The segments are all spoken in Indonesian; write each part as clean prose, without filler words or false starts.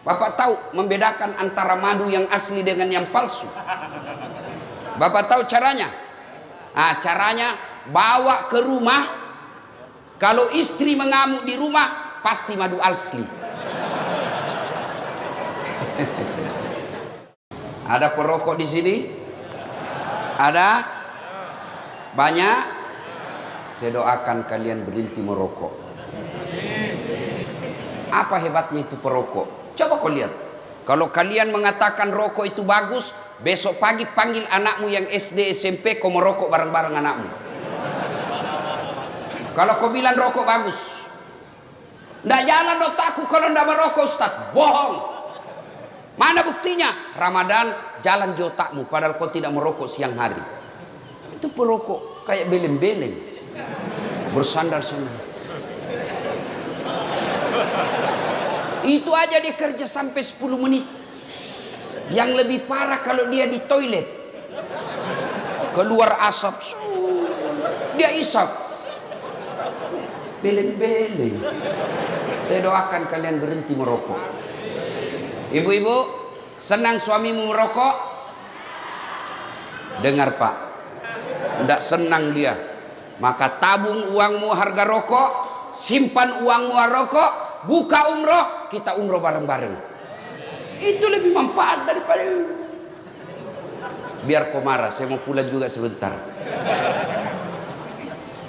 Bapak tahu membedakan antara madu yang asli dengan yang palsu? Bapak tahu caranya? Caranya bawa ke rumah. Kalau istri mengamuk di rumah, pasti madu asli. Ada perokok di sini? Ada? Banyak? Saya doakan kalian berhenti merokok. Apa hebatnya itu perokok? Coba kau lihat. Kalau kalian mengatakan rokok itu bagus, besok pagi panggil anakmu yang SD SMP, kau merokok bareng-bareng anakmu. Kalau kau bilang rokok bagus, ndak jalan otakku kalau ndak merokok, Ustaz. Bohong. Mana buktinya? Ramadan jalan di otakmu padahal kau tidak merokok siang hari. Itu perokok kayak beleng-beleng, bersandar-sandar. Itu aja dia kerja sampai 10 menit. Yang lebih parah kalau dia di toilet, keluar asap, dia isap, beleng-beleng. Saya doakan kalian berhenti merokok. Ibu-ibu, senang suamimu merokok? Dengar Pak, tidak senang dia, maka tabung uangmu harga rokok, simpan uangmu harga rokok, buka umroh, kita umroh bareng-bareng. Itu lebih manfaat daripada. Biar kau marah, saya mau pulang juga sebentar.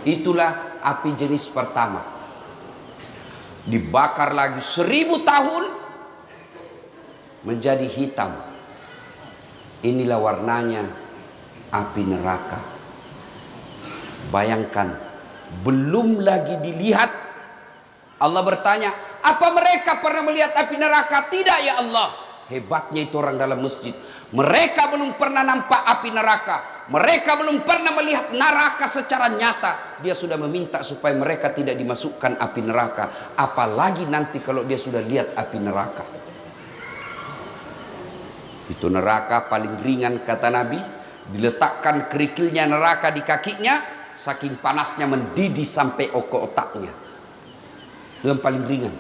Itulah api jenis pertama. Dibakar lagi 1000 tahun menjadi hitam. Inilah warnanya api neraka. Bayangkan, belum lagi dilihat. Allah bertanya, apa mereka pernah melihat api neraka? Tidak ya Allah. Hebatnya itu orang dalam masjid. Mereka belum pernah nampak api neraka. Mereka belum pernah melihat neraka secara nyata. Dia sudah meminta supaya mereka tidak dimasukkan api neraka. Apalagi nanti kalau dia sudah lihat api neraka. Itu neraka paling ringan kata Nabi. Diletakkan kerikilnya neraka di kakinya, saking panasnya mendidih sampai ke otaknya. Yang paling ringan.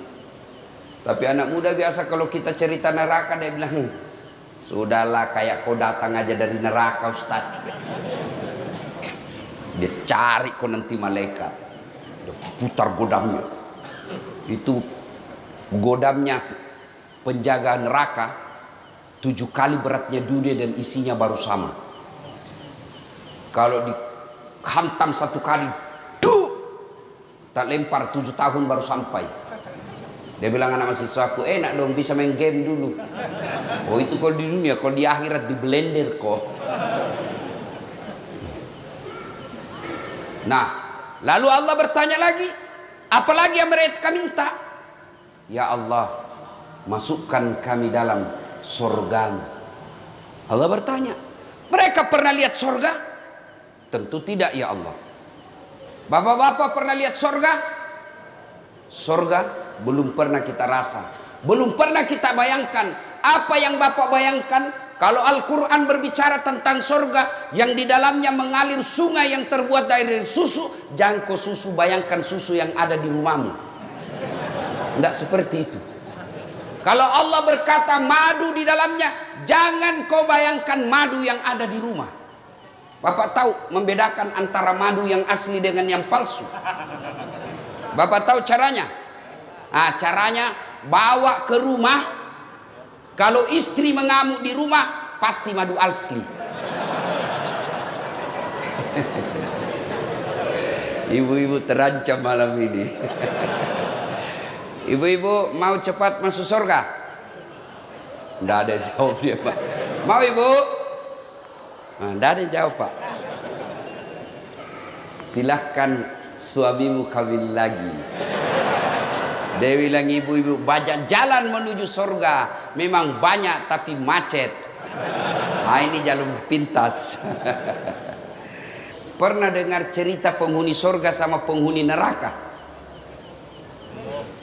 Tapi anak muda biasa kalau kita cerita neraka, dia bilang, sudahlah kayak kau datang aja dari neraka Ustaz. Dia cari kau nanti malaikat, dia putar godamnya. Itu godamnya penjaga neraka 7 kali beratnya dunia dan isinya baru sama. Kalau dihantam 1 kali, tak lempar 7 tahun baru sampai. Dia bilang anak mahasiswaku, enak dong bisa main game dulu. Oh itu kalau di dunia, kalau di akhirat di blender kok. Nah, lalu Allah bertanya lagi, apalagi yang mereka minta? Ya Allah, masukkan kami dalam surga. Allah bertanya, mereka pernah lihat surga? Tentu tidak ya Allah. Bapak-bapak pernah lihat surga? Surga belum pernah kita rasa, belum pernah kita bayangkan. Apa yang Bapak bayangkan kalau Al-Quran berbicara tentang surga yang di dalamnya mengalir sungai yang terbuat dari susu? Jangan kau susu, bayangkan susu yang ada di rumahmu. Tidak seperti itu. Kalau Allah berkata madu di dalamnya, jangan kau bayangkan madu yang ada di rumah. Bapak tahu membedakan antara madu yang asli dengan yang palsu? Bapak tahu caranya? Caranya bawa ke rumah. Kalau istri mengamuk di rumah, pasti madu asli. Ibu-ibu terancam malam ini. Ibu-ibu mau cepat masuk surga? Tidak ada jawab dia Pak. Mau ibu? Tidak ada jawab Pak. Silahkan suamimu kawin lagi. Dia bilang ibu-ibu banyak jalan menuju surga. Memang banyak tapi macet. Ini jalur pintas. Pernah dengar cerita penghuni surga sama penghuni neraka?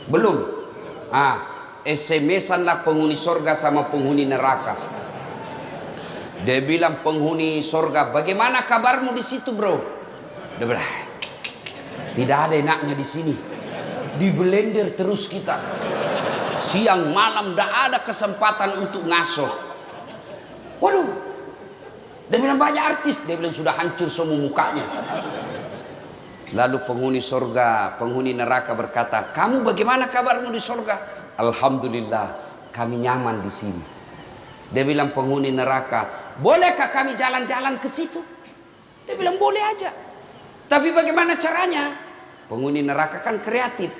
Belum? SMS-anlah penghuni surga sama penghuni neraka. Dia bilang penghuni surga, bagaimana kabarmu di situ bro? Dia bilang, tidak ada enaknya di sini. Di blender terus kita. Siang malam tidak ada kesempatan untuk ngaso. Waduh, dia bilang banyak artis, dia bilang sudah hancur semua mukanya. Lalu penghuni surga, penghuni neraka berkata, kamu bagaimana kabarmu di surga? Alhamdulillah, kami nyaman di sini. Dia bilang penghuni neraka, bolehkah kami jalan-jalan ke situ? Dia bilang boleh aja. Tapi bagaimana caranya? Penghuni neraka kan kreatif.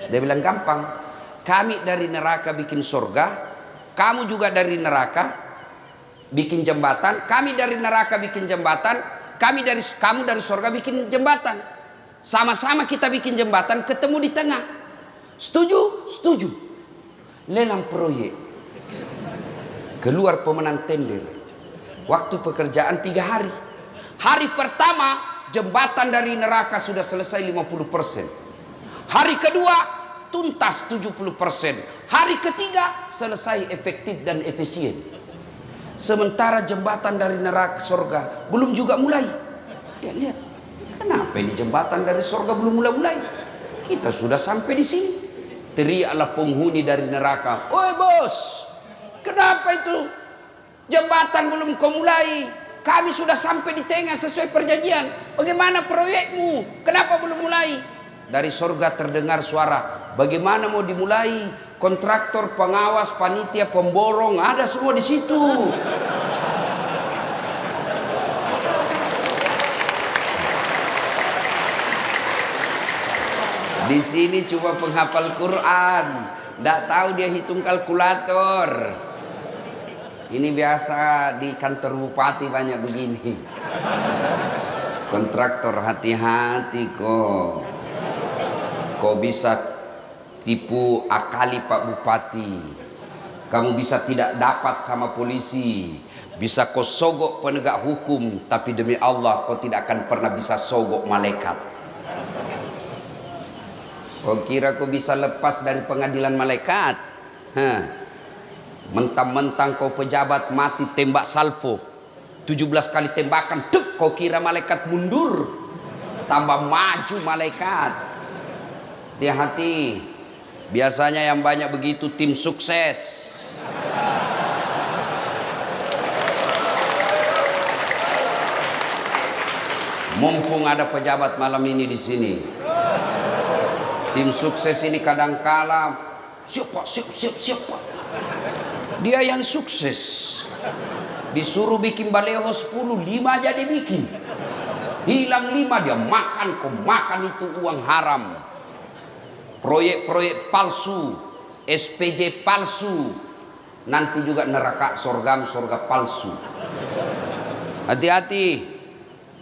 Dia bilang gampang. Kami dari neraka bikin surga, kamu juga dari neraka bikin jembatan, kami dari neraka bikin jembatan, kamu dari surga bikin jembatan. Sama-sama kita bikin jembatan, ketemu di tengah. Setuju? Setuju. Lelang proyek. Keluar pemenang tender. Waktu pekerjaan 3 hari. Hari pertama jembatan dari neraka sudah selesai 50%. Hari kedua tuntas 70%. Hari ketiga selesai efektif dan efisien. Sementara jembatan dari neraka surga belum juga mulai. Lihat, kenapa ini jembatan dari surga belum mulai? Kita sudah sampai di sini. Teriaklah penghuni dari neraka, "Oi bos, kenapa itu jembatan belum kau mulai? Kami sudah sampai di tengah sesuai perjanjian. Bagaimana proyekmu? Kenapa belum mulai?" Dari surga terdengar suara, bagaimana mau dimulai? Kontraktor, pengawas, panitia, pemborong, ada semua di situ. Di sini cuma penghafal Quran, tidak tahu dia hitung kalkulator. Ini biasa di kantor bupati banyak begini. Kontraktor, hati-hati kok. Kau bisa tipu akali Pak Bupati. Kamu bisa tidak dapat sama polisi. Bisa kau sogok penegak hukum, tapi demi Allah kau tidak akan pernah bisa sogok malaikat. Kau kira kau bisa lepas dari pengadilan malaikat? Mentang-mentang kau pejabat mati tembak salvo 17 kali tembakan, dek, kau kira malaikat mundur? Tambah maju malaikat. Hati-hati, biasanya yang banyak begitu tim sukses. Mumpung ada pejabat malam ini di sini, tim sukses ini kadangkala siapa? Dia yang sukses disuruh bikin baleho 10, 5 aja dia bikin. Hilang 5 dia makan, kau makan itu uang haram. Proyek-proyek palsu, SPJ palsu, nanti juga neraka surga palsu. Hati-hati,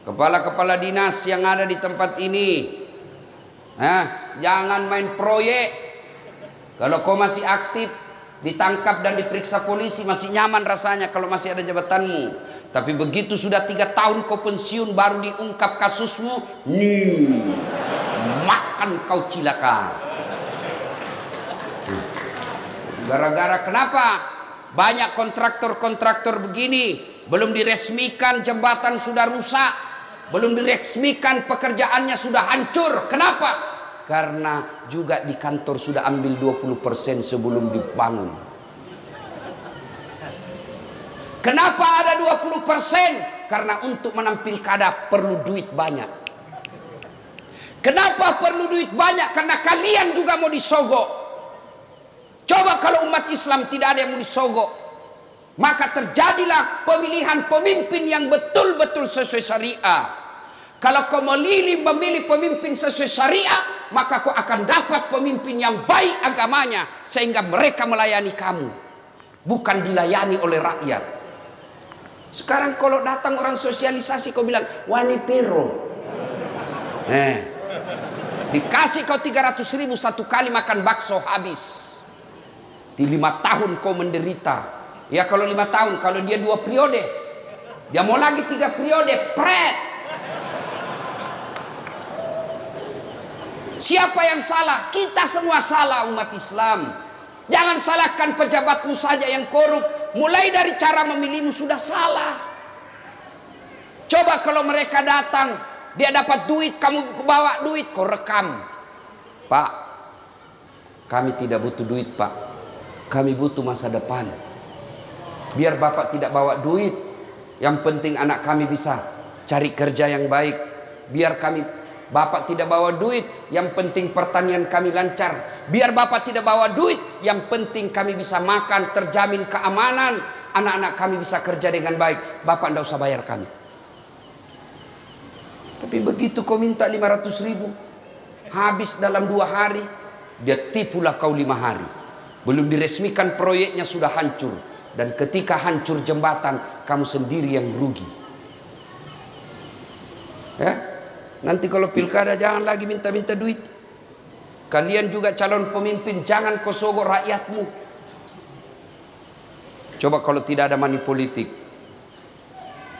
kepala-kepala dinas yang ada di tempat ini, jangan main proyek. Kalau kau masih aktif, ditangkap dan diperiksa polisi, masih nyaman rasanya kalau masih ada jabatanmu. Tapi begitu sudah 3 tahun kau pensiun, baru diungkap kasusmu, makan kau cilaka. Gara-gara kenapa? Banyak kontraktor-kontraktor begini, belum diresmikan jembatan sudah rusak, belum diresmikan pekerjaannya sudah hancur. Kenapa? Karena juga di kantor sudah ambil 20% sebelum dibangun. Kenapa ada 20%? Karena untuk menampil kada perlu duit banyak. Kenapa perlu duit banyak? Karena kalian juga mau disogok. Coba kalau umat Islam tidak ada yang mau disogok, maka terjadilah pemilihan pemimpin yang betul-betul sesuai syariah. Kalau kau memilih pemimpin sesuai syariah, maka kau akan dapat pemimpin yang baik agamanya, sehingga mereka melayani kamu, bukan dilayani oleh rakyat. Sekarang kalau datang orang sosialisasi, kau bilang wani pero, dikasih kau 300.000 satu kali makan bakso habis. Di 5 tahun kau menderita. Ya kalau 5 tahun, kalau dia 2 periode, dia mau lagi 3 periode, pret. Siapa yang salah? Kita semua salah, umat Islam. Jangan salahkan pejabatmu saja yang korup. Mulai dari cara memilihmu sudah salah. Coba kalau mereka datang, dia dapat duit, kamu bawa duit, kau rekam. Pak, kami tidak butuh duit, Pak. Kami butuh masa depan. Biar bapak tidak bawa duit, yang penting anak kami bisa cari kerja yang baik. Biar bapak tidak bawa duit, yang penting pertanian kami lancar. Biar bapak tidak bawa duit, yang penting kami bisa makan, terjamin keamanan, anak-anak kami bisa kerja dengan baik. Bapak tidak usah bayar kami. Tapi begitu kau minta 500.000, habis dalam 2 hari, dia tipulah kau 5 hari. Belum diresmikan proyeknya sudah hancur. Dan ketika hancur jembatan, kamu sendiri yang rugi. Ya? Nanti kalau pilkada jangan lagi minta-minta duit. Kalian juga calon pemimpin, jangan kau sogok rakyatmu. Coba kalau tidak ada money politik.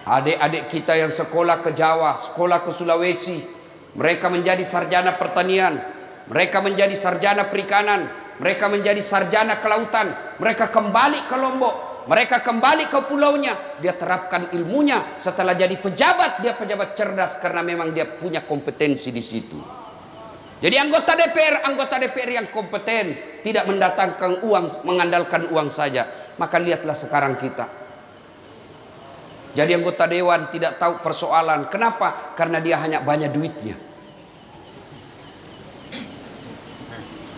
Adik-adik kita yang sekolah ke Jawa, sekolah ke Sulawesi, mereka menjadi sarjana pertanian, mereka menjadi sarjana perikanan, mereka menjadi sarjana kelautan, mereka kembali ke Lombok, mereka kembali ke pulaunya, dia terapkan ilmunya, setelah jadi pejabat, dia pejabat cerdas karena memang dia punya kompetensi di situ. Jadi anggota DPR yang kompeten, tidak mendatangkan uang, mengandalkan uang saja. Maka lihatlah sekarang kita. Jadi anggota dewan tidak tahu persoalan. Kenapa? Karena dia hanya banyak duitnya.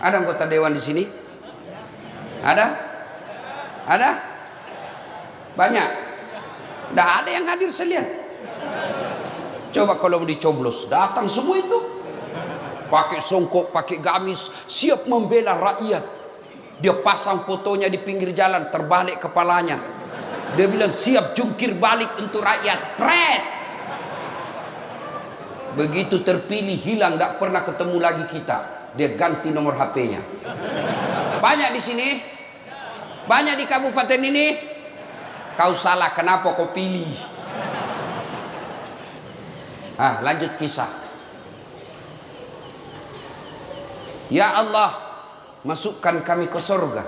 Ada anggota dewan di sini? Ada? Ada? Banyak? Tidak ada yang hadir saya lihat. Coba kalau dicoblos, datang semua itu. Pakai songkok, pakai gamis, siap membela rakyat. Dia pasang fotonya di pinggir jalan, terbalik kepalanya. Dia bilang siap jungkir balik untuk rakyat. Pret! Begitu terpilih hilang, tidak pernah ketemu lagi kita. Dia ganti nomor HP-nya. Banyak di sini? Banyak di kabupaten ini? Kau salah, kenapa kau pilih? Lanjut kisah. Ya Allah, masukkan kami ke surga.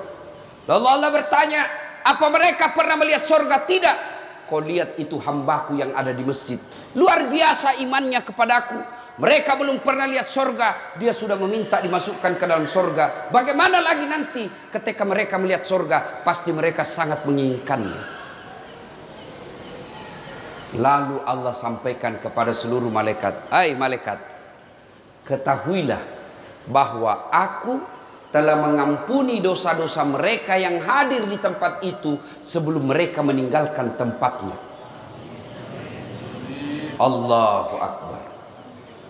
Lalu Allah bertanya, apa mereka pernah melihat surga? Tidak. Kau lihat itu hambaku yang ada di masjid. Luar biasa imannya kepadaku. Mereka belum pernah lihat surga, dia sudah meminta dimasukkan ke dalam surga. Bagaimana lagi nanti ketika mereka melihat surga? Pasti mereka sangat menginginkannya. Lalu Allah sampaikan kepada seluruh malaikat, hai malaikat, ketahuilah bahwa aku telah mengampuni dosa-dosa mereka yang hadir di tempat itu sebelum mereka meninggalkan tempatnya. Allahu Akbar.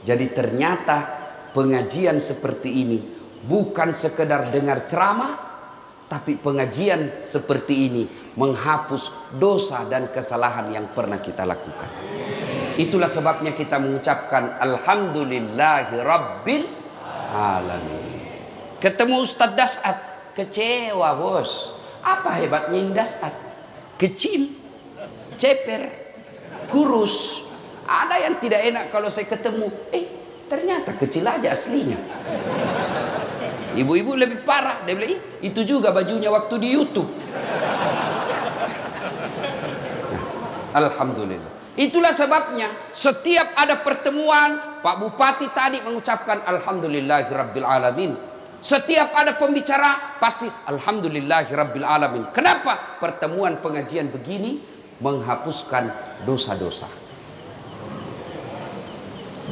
Jadi ternyata pengajian seperti ini bukan sekedar dengar ceramah, tapi pengajian seperti ini menghapus dosa dan kesalahan yang pernah kita lakukan. Itulah sebabnya kita mengucapkan Alhamdulillahi Rabbil Alamin. Ketemu Ustadz Dasat, kecewa bos. Apa hebatnya Dasat? Kecil, ceper, kurus. Ada yang tidak enak kalau saya ketemu. Ternyata kecil aja aslinya. Ibu-ibu lebih parah. Dia bilang, itu juga bajunya waktu di YouTube. Alhamdulillah. Itulah sebabnya setiap ada pertemuan, Pak Bupati tadi mengucapkan Alhamdulillahirabbil alamin. Setiap ada pembicara pasti Alhamdulillahirabbil alamin. Kenapa? Pertemuan pengajian begini menghapuskan dosa-dosa.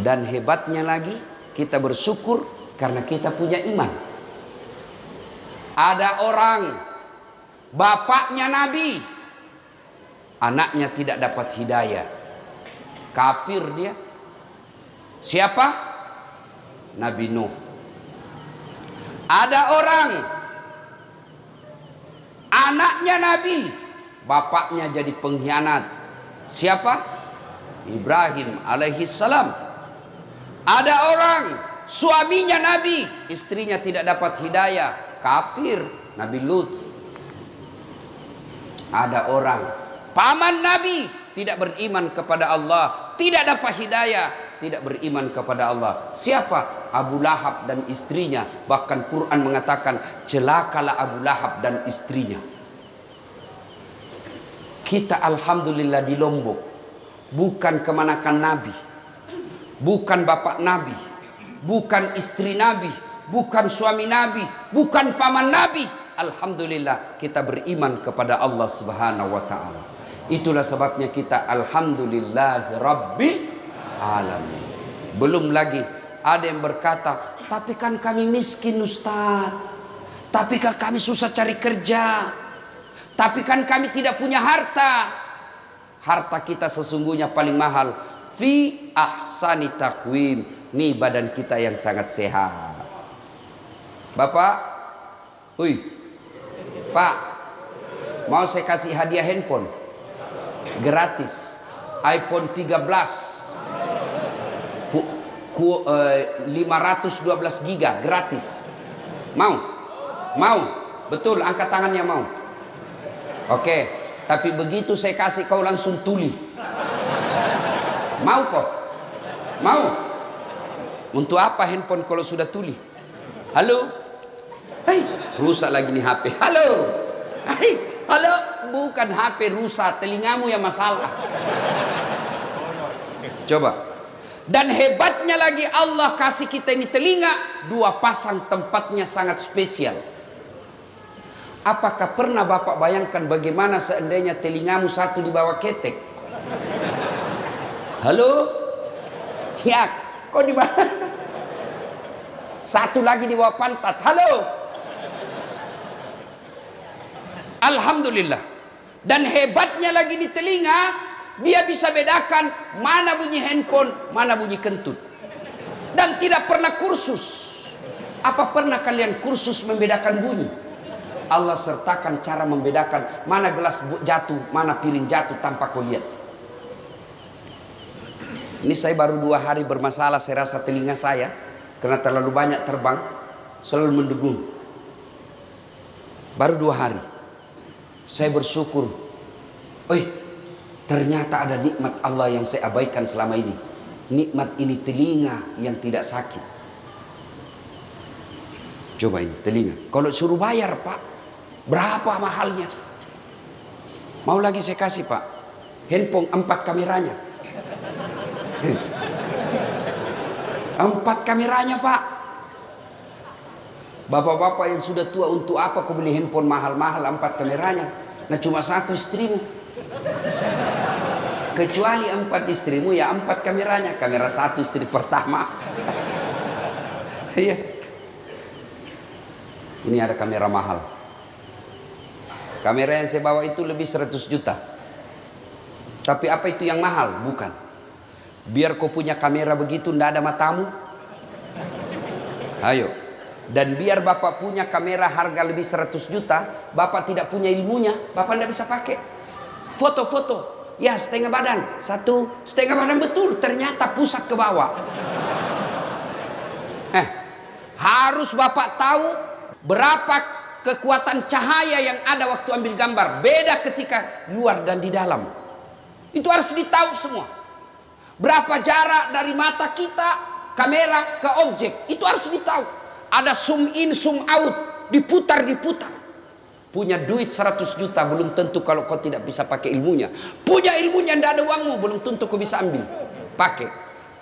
Dan hebatnya lagi, kita bersyukur karena kita punya iman. Ada orang, bapaknya Nabi, anaknya tidak dapat hidayah. Kafir dia. Siapa? Nabi Nuh. Ada orang, anaknya Nabi, bapaknya jadi pengkhianat. Siapa? Ibrahim alaihissalam. Ada orang, suaminya Nabi, istrinya tidak dapat hidayah, kafir, Nabi Lut. Ada orang, paman Nabi, tidak beriman kepada Allah, tidak dapat hidayah, tidak beriman kepada Allah. Siapa? Abu Lahab dan istrinya. Bahkan Quran mengatakan, celakalah Abu Lahab dan istrinya. Kita alhamdulillah di Lombok, bukan kemanakan Nabi, bukan bapak Nabi, bukan istri Nabi, bukan suami Nabi, bukan paman Nabi. alhamdulillah kita beriman kepada Allah Subhanahu wa taala. Itulah sebabnya kita alhamdulillahirabbil alamin. Belum lagi ada yang berkata, tapi kan kami miskin Ustaz, tapi kan kami susah cari kerja, tapi kan kami tidak punya harta. Harta kita sesungguhnya paling mahal fi ahsani taqwim. Nih badan kita yang sangat sehat. Bapak, Pak, mau saya kasih hadiah handphone gratis, iPhone 13 512 giga gratis. Mau? Betul, angkat tangannya mau. Oke, tapi begitu saya kasih kau langsung tuli. Mau kok? Mau? Untuk apa handphone kalau sudah tuli? Halo? Hei, rusak lagi nih HP. Halo? Hei, halo? Bukan HP rusak, telingamu yang masalah. Coba. Dan hebatnya lagi Allah kasih kita ini telinga, 2 pasang, tempatnya sangat spesial. Apakah pernah Bapak bayangkan bagaimana seandainya telingamu satu di bawah ketek? Halo? Ya, kok di mana? Satu lagi di bawah pantat. Halo? Alhamdulillah. Dan hebatnya lagi di telinga, dia bisa bedakan mana bunyi handphone, mana bunyi kentut. Dan tidak pernah kursus. Apa pernah kalian kursus membedakan bunyi? Allah sertakan cara membedakan mana gelas jatuh, mana piring jatuh tanpa kau lihat. Ini saya baru 2 hari bermasalah, saya rasa telinga saya karena terlalu banyak terbang, selalu mendegung. Baru 2 hari. Saya bersyukur. Ternyata ada nikmat Allah yang saya abaikan selama ini. Nikmat ini telinga yang tidak sakit. Coba ini telinga. Kalau suruh bayar Pak, berapa mahalnya? Mau lagi saya kasih Pak. Handphone 4 kameranya. 4 kameranya Pak. Bapak-bapak yang sudah tua, untuk apa kau beli handphone mahal-mahal 4 kameranya? Nah cuma 1 istrimu. Kecuali 4 istrimu ya 4 kameranya. Kamera 1 istri pertama. Iya. Ini ada kamera mahal. Kamera yang saya bawa itu lebih 100 juta. Tapi apa itu yang mahal? Bukan. Biar kau punya kamera begitu ndak ada matamu. Ayo. Dan biar Bapak punya kamera harga lebih 100 juta, Bapak tidak punya ilmunya, Bapak ndak bisa pakai. Foto-foto. Ya setengah badan, 1,5 badan betul, ternyata pusat ke bawah. Harus Bapak tahu berapa kekuatan cahaya yang ada waktu ambil gambar. Beda ketika luar dan di dalam. Itu harus ditahu semua. Berapa jarak dari mata kita, kamera ke objek, itu harus ditahu. Ada zoom in, zoom out, diputar. Punya duit 100 juta belum tentu kalau kau tidak bisa pakai ilmunya. Punya ilmunya tidak ada uangmu belum tentu kau bisa ambil pakai.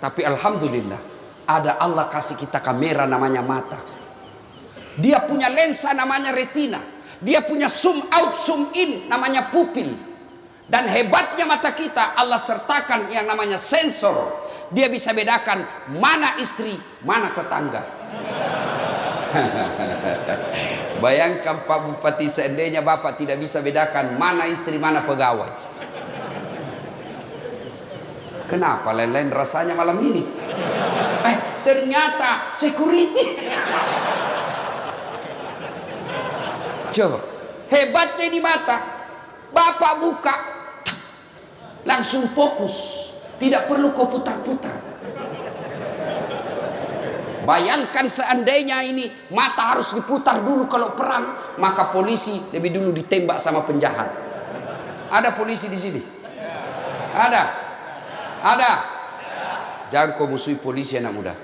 Tapi alhamdulillah ada Allah kasih kita kamera namanya mata. Dia punya lensa namanya retina. Dia punya zoom out, zoom in namanya pupil. Dan hebatnya mata kita Allah sertakan yang namanya sensor. Dia bisa bedakan mana istri, mana tetangga. Bayangkan Pak Bupati, seandainya Bapak tidak bisa bedakan mana istri mana pegawai. Kenapa lain-lain rasanya malam ini? Ternyata security. Coba, hebatnya di mata. Bapak buka, langsung fokus, tidak perlu kau putar-putar. Bayangkan seandainya ini mata harus diputar dulu kalau perang, maka polisi lebih dulu ditembak sama penjahat. Ada polisi di sini? Ada? Jangan kau musuhi polisi anak muda.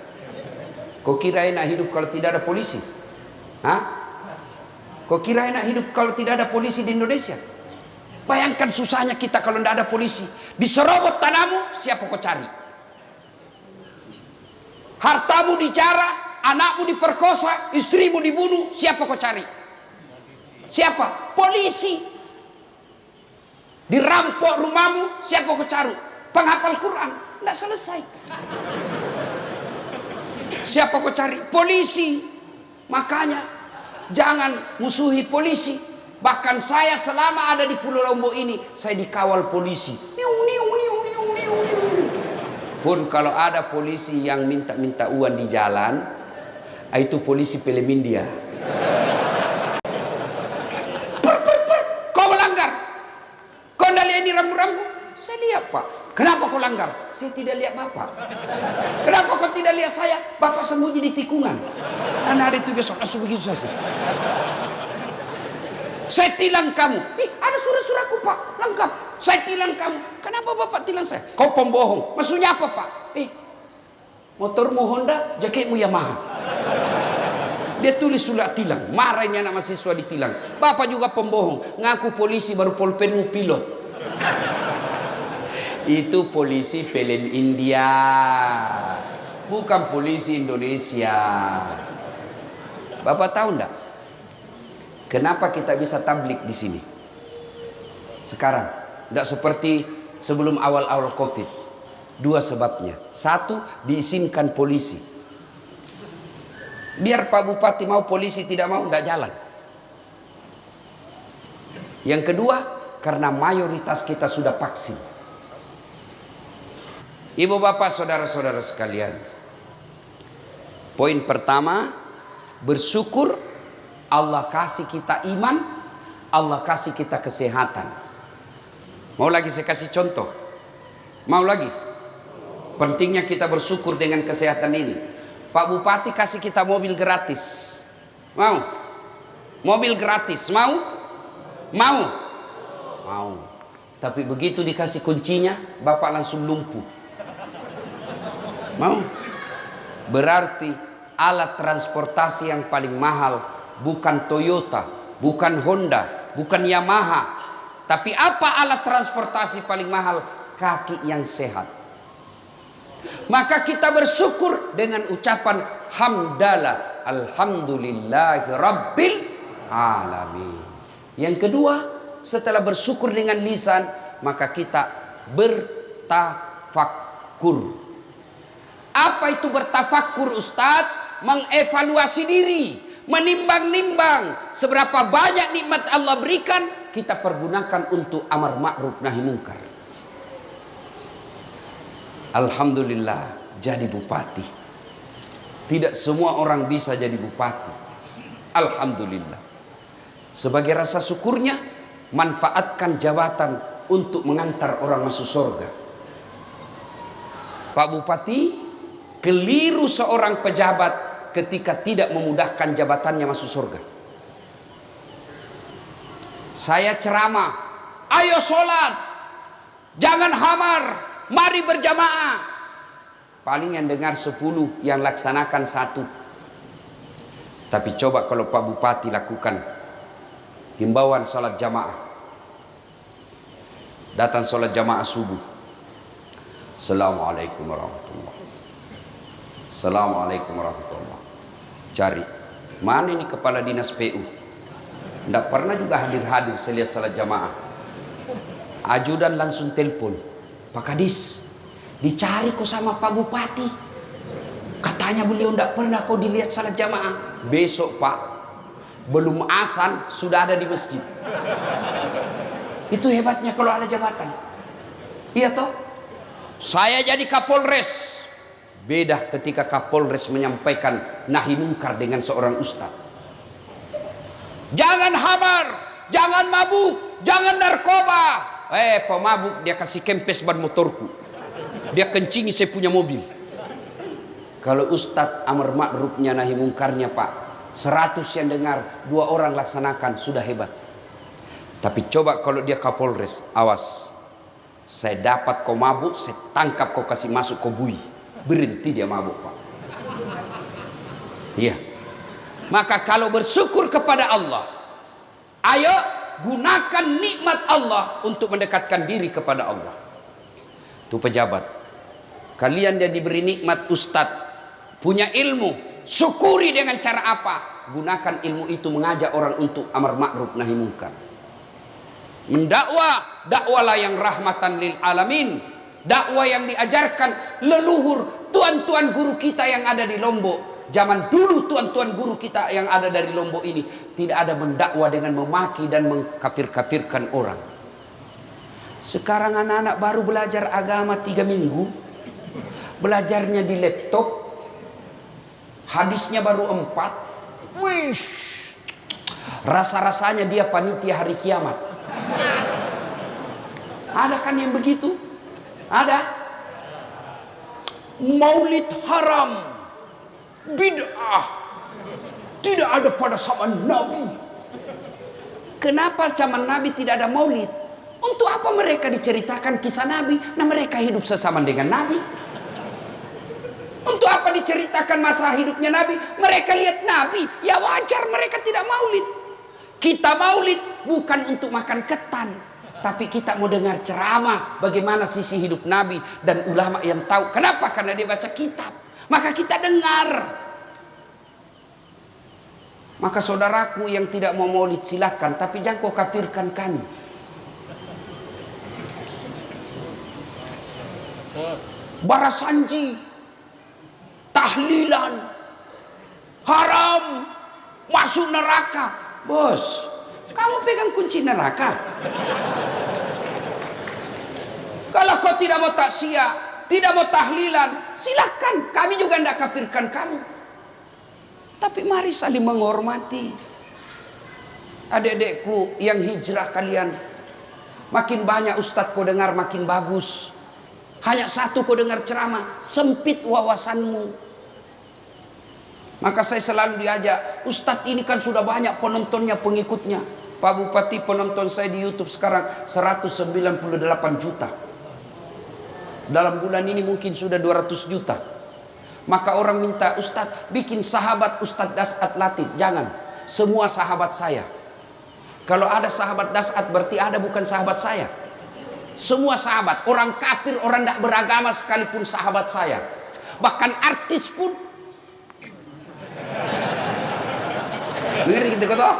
Kau kira enak hidup kalau tidak ada polisi? Kau kira enak hidup kalau tidak ada polisi di Indonesia? Bayangkan susahnya kita kalau tidak ada polisi. Diserobot tanahmu, siapa kau cari? Hartamu dijarah, anakmu diperkosa, istrimu dibunuh, siapa kau cari? Siapa? Polisi. Dirampok rumahmu, siapa kau cari? Penghafal Quran. Tidak selesai. Siapa kau cari? Polisi. Makanya jangan musuhi polisi. Bahkan saya selama ada di Pulau Lombok ini, saya dikawal polisi. Pun kalau ada polisi yang minta-minta uang di jalan, itu polisi film India. Kau melanggar. Kau tidak lihat ini rambu-rambu? Saya lihat, Pak. Kenapa kau langgar? Saya tidak lihat Bapak. Kenapa kau tidak lihat saya? Bapak sembunyi di tikungan. Karena hari itu besok langsung begitu saja. Saya tilang kamu. Ada surat-suratku, Pak, lengkap. Saya tilang kamu. Kenapa Bapak tilang saya? Kau pembohong. Maksudnya apa, Pak? Motormu Honda, jaketmu Yamaha. Dia tulis surat tilang. Marah ini anak mahasiswa ditilang. Bapak juga pembohong. Ngaku polisi baru pulpenmu pilot. Itu polisi film India, bukan polisi Indonesia. Bapak tahu enggak? Kenapa kita bisa tablik di sini? Sekarang, enggak seperti sebelum awal-awal COVID. Dua sebabnya. Satu, diizinkan polisi. Biar Pak Bupati mau, polisi tidak mau, enggak jalan. Yang kedua, karena mayoritas kita sudah vaksin. Ibu bapak saudara-saudara sekalian, poin pertama, bersyukur Allah kasih kita iman, Allah kasih kita kesehatan. Mau lagi saya kasih contoh? Mau lagi? Pentingnya kita bersyukur dengan kesehatan ini. Pak Bupati kasih kita mobil gratis. Mau? Mobil gratis, mau? Mau? Mau. Tapi begitu dikasih kuncinya, bapak langsung lumpuh. Mau? Berarti alat transportasi yang paling mahal bukan Toyota, bukan Honda, bukan Yamaha. Tapi apa alat transportasi paling mahal? Kaki yang sehat. Maka kita bersyukur dengan ucapan hamdalah, alhamdulillahi rabbil alamin. Yang kedua, setelah bersyukur dengan lisan, maka kita bertafakkur. Apa itu bertafakkur, Ustadz? Mengevaluasi diri, menimbang-nimbang seberapa banyak nikmat Allah berikan, kita pergunakan untuk amar ma'ruf nahi mungkar. Alhamdulillah jadi bupati. Tidak semua orang bisa jadi bupati. Alhamdulillah. Sebagai rasa syukurnya, manfaatkan jabatan untuk mengantar orang masuk surga. Pak Bupati, keliru seorang pejabat ketika tidak memudahkan jabatannya masuk surga. Saya ceramah, ayo sholat, jangan hamar, mari berjamaah. Paling yang dengar 10, yang laksanakan 1. Tapi coba kalau Pak Bupati lakukan himbauan sholat jamaah. Datang sholat jamaah subuh. Assalamualaikum warahmatullahi. Assalamualaikum warahmatullahi. Cari mana ini kepala dinas PU? Tidak pernah juga hadir-hadir saya lihat salat jamaah. Ajudan langsung telepon, Pak Kadis, dicari kok sama Pak Bupati. Katanya beliau tidak pernah kau dilihat salat jamaah. Besok Pak, belum azan sudah ada di masjid. Itu hebatnya kalau ada jabatan. Iya toh? Saya jadi Kapolres. Beda ketika Kapolres menyampaikan nahi mungkar dengan seorang ustaz. Jangan hamar, jangan mabuk, jangan narkoba. Pemabuk dia kasih kempes ban motorku. Dia kencingi saya punya mobil. Kalau ustaz amar ma'rufnya nahi mungkarnya Pak, 100 yang dengar, 2 orang laksanakan, sudah hebat. Tapi coba kalau dia Kapolres, awas. Saya dapat kau mabuk, saya tangkap kau kasih masuk kau bui. Berhenti dia mabuk Pak. Iya. Maka kalau bersyukur kepada Allah, ayo gunakan nikmat Allah untuk mendekatkan diri kepada Allah. Itu pejabat. Kalian dia diberi nikmat ustadz, punya ilmu, syukuri dengan cara apa? gunakan ilmu itu mengajak orang untuk amar ma'ruf nahi munkar. Mendakwah, dakwalah yang rahmatan lil alamin. Dakwah yang diajarkan leluhur tuan-tuan guru kita yang ada di Lombok. Zaman dulu tuan-tuan guru kita yang ada dari Lombok ini tidak ada mendakwah dengan memaki dan mengkafir-kafirkan orang. Sekarang anak-anak baru belajar agama 3 minggu, belajarnya di laptop, hadisnya baru 4. Wish, rasa-rasanya dia panitia hari kiamat. Ada kan yang begitu? Ada. Maulid haram, bid'ah, tidak ada pada zaman Nabi. Kenapa zaman Nabi tidak ada maulid? Untuk apa mereka diceritakan kisah Nabi? Nah, mereka hidup sesama dengan Nabi. Untuk apa diceritakan masa hidupnya Nabi? Mereka lihat Nabi. Ya wajar mereka tidak maulid. Kita maulid bukan untuk makan ketan, tapi kita mau dengar ceramah bagaimana sisi hidup Nabi dan ulama yang tahu. Kenapa? Karena dia baca kitab. Maka kita dengar. Maka saudaraku yang tidak mau maulid silahkan, tapi jangan kau kafirkan kami. Barasanji, tahlilan, haram, masuk neraka. Bos, kamu pegang kunci neraka. Kalau kau tidak mau taksiyah, tidak mau tahlilan, silahkan. Kami juga tidak kafirkan kamu. Tapi mari saling menghormati. Adik-adikku yang hijrah kalian, makin banyak ustadz kau dengar makin bagus. Hanya satu kau dengar ceramah, sempit wawasanmu. Maka saya selalu diajak, ustadz ini kan sudah banyak penontonnya, pengikutnya. Pak Bupati, penonton saya di YouTube sekarang 198 juta. Dalam bulan ini mungkin sudah 200 juta. Maka orang minta, ustadz bikin sahabat Ustadz Das'at Latif. Jangan, semua sahabat saya. Kalau ada sahabat Das'at berarti ada bukan sahabat saya. Semua sahabat, orang kafir, orang tidak beragama sekalipun sahabat saya. Bahkan artis pun. Dengar gitu kata.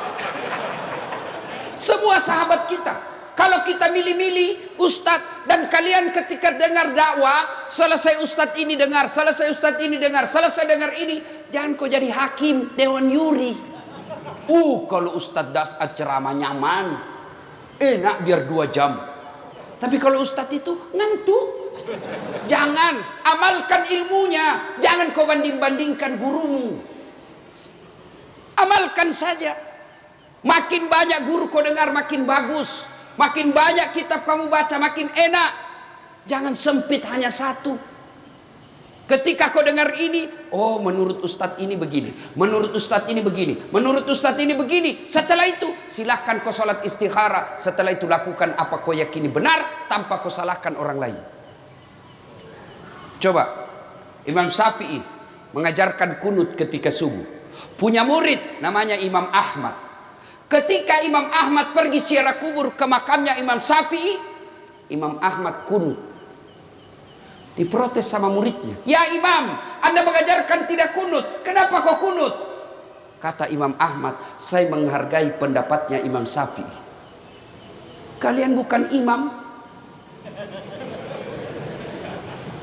Semua sahabat kita. Kalau kita milih-milih ustadz, dan kalian ketika dengar dakwah, selesai ustadz ini dengar, selesai ustadz ini dengar, selesai dengar ini, jangan kau jadi hakim dewan yuri. Kalau ustadz Das'at ceramah nyaman, enak biar 2 jam. Tapi kalau ustadz itu ngantuk. Jangan, amalkan ilmunya. Jangan kau banding-bandingkan gurumu. Amalkan saja. Makin banyak guru kau dengar makin bagus. Makin banyak kitab kamu baca makin enak. Jangan sempit hanya satu. Ketika kau dengar ini, oh menurut ustadz ini begini, menurut ustadz ini begini, menurut ustadz ini begini. Setelah itu silahkan kau sholat istikharah. Setelah itu lakukan apa kau yakini benar tanpa kau salahkan orang lain. Coba Imam Syafi'i mengajarkan kunut ketika subuh. Punya murid namanya Imam Ahmad. Ketika Imam Ahmad pergi ziarah kubur ke makamnya Imam Syafi'i, Imam Ahmad kunut. Diprotes sama muridnya. Ya Imam, Anda mengajarkan tidak kunut. Kenapa kau kunut? Kata Imam Ahmad, saya menghargai pendapatnya Imam Syafi'i. Kalian bukan imam.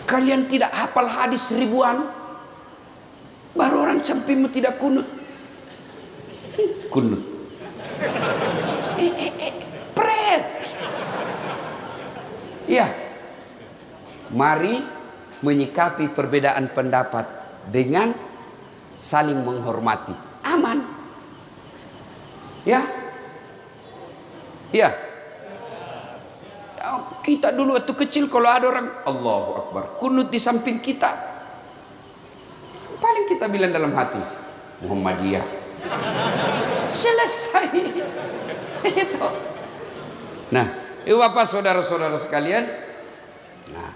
Kalian tidak hafal hadis ribuan. Baru orang sampingmu tidak kunut. Kunut. Pret. Ya. Mari menyikapi perbedaan pendapat dengan saling menghormati. Aman. Ya. Ya. Kita dulu waktu kecil kalau ada orang Allahu Akbar kunut di samping kita, paling kita bilang dalam hati Muhammadiyah. Selesai. Itu. Nah, Bapak saudara-saudara sekalian, nah,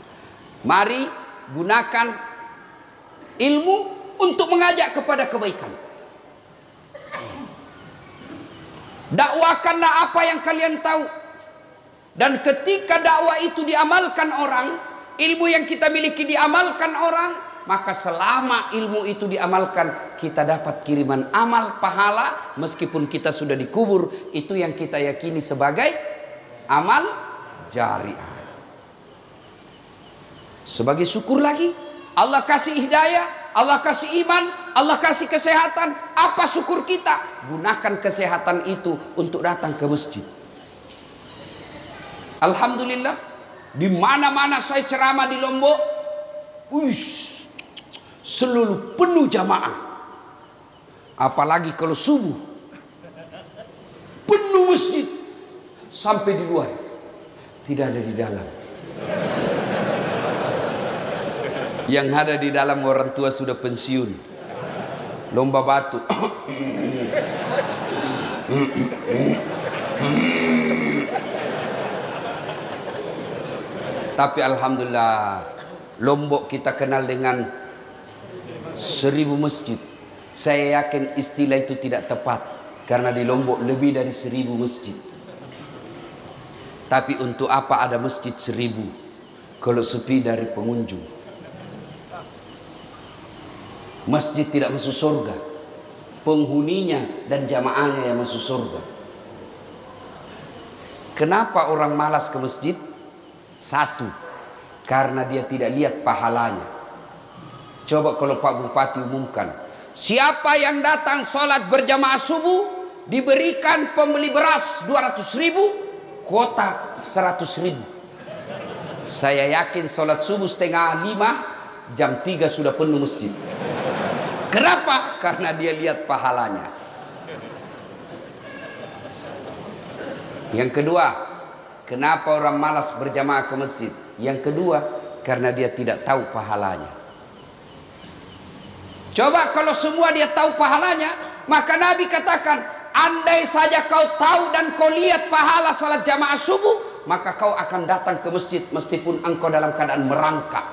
mari gunakan ilmu untuk mengajak kepada kebaikan. Dakwakanlah apa yang kalian tahu. Dan ketika dakwah itu diamalkan orang, ilmu yang kita miliki diamalkan orang, maka selama ilmu itu diamalkan, kita dapat kiriman amal pahala meskipun kita sudah dikubur. Itu yang kita yakini sebagai amal jariah. Sebagai syukur lagi, Allah kasih hidayah, Allah kasih iman, Allah kasih kesehatan. Apa syukur kita? Gunakan kesehatan itu untuk datang ke masjid. Alhamdulillah, di mana-mana saya ceramah di Lombok, selalu penuh jamaah. Apalagi kalau subuh, penuh masjid sampai di luar, tidak ada di dalam. Yang ada di dalam orang tua sudah pensiun, lomba batu. Tapi alhamdulillah, Lombok kita kenal dengan 1000 masjid. Saya yakin istilah itu tidak tepat, karena di Lombok lebih dari 1000 masjid. Tapi untuk apa ada masjid 1000 kalau sepi dari pengunjung? Masjid tidak masuk surga, penghuninya dan jamaahnya yang masuk surga. Kenapa orang malas ke masjid? Satu, karena dia tidak lihat pahalanya. Coba kalau Pak Bupati umumkan, siapa yang datang sholat berjamaah subuh diberikan pembeli beras 200.000, kuota 100.000. Saya yakin sholat subuh 4:30, jam 3 sudah penuh masjid. Kenapa? Karena dia lihat pahalanya. Yang kedua, kenapa orang malas berjamaah ke masjid? Yang kedua, karena dia tidak tahu pahalanya. Coba kalau semua dia tahu pahalanya, maka Nabi katakan, andai saja kau tahu dan kau lihat pahala salat jamaah subuh, maka kau akan datang ke masjid meskipun engkau dalam keadaan merangkak.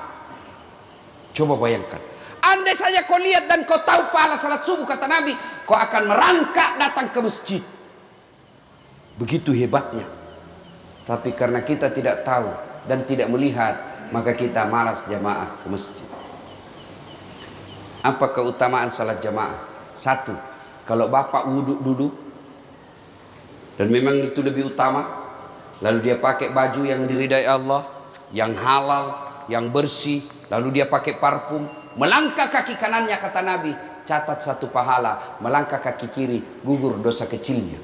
Coba bayangkan, andai saja kau lihat dan kau tahu pahala salat subuh, kata Nabi, kau akan merangkak datang ke masjid. Begitu hebatnya. Tapi karena kita tidak tahu dan tidak melihat, maka kita malas jamaah ke masjid. Apa keutamaan salat jamaah? Satu, kalau bapak wudhu dulu, dan memang itu lebih utama, lalu dia pakai baju yang diridai Allah, yang halal, yang bersih, lalu dia pakai parfum, melangkah kaki kanannya, kata Nabi, catat 1 pahala, melangkah kaki kiri, gugur dosa kecilnya.